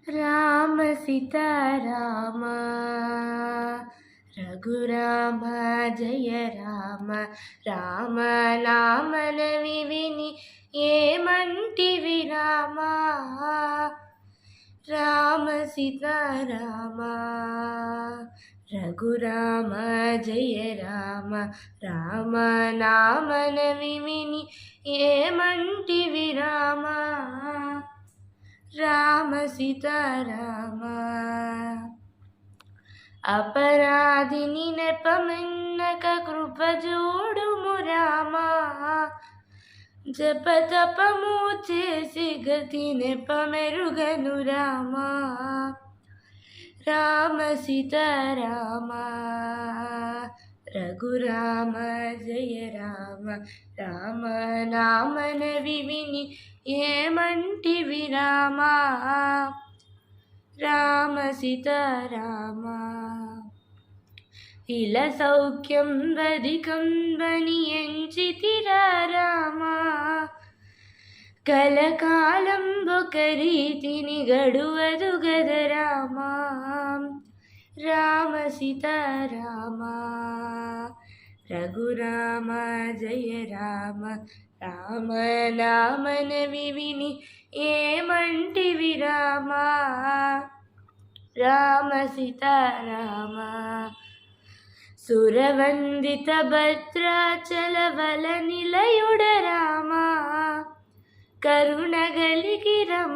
రామ సీతారామ రఘురామ జయ రామ రామ నామనవి విని ఏమంటివి రామ రామ సీతారామ రఘురామ జయ రామ రామ నామనవి విని ఏమంటివి రామ రామ సీతారామ అపరాధిని నెపమెన్నక కృప చూడుము రామ జపతపము చేసి గతి నెపమెరుగను రామ రామ సీతారామ రఘురామ జయ రామ రామ నామనవి విని ఏమంటివి రామ రామ సీతారామ ఇల సౌఖ్యం వదికం వని ఎంచితిరా రామ కలకాలం ఒక రీతిని గడువదు గద రామ రామ సీతారామ రఘురామ జయ రామ రామ నామనవి విని ఏమంటివి రామ రామ సీతారామ సురవందిత భద్రాచల వల నిలయుడ రామ కరుణగలిగి రమ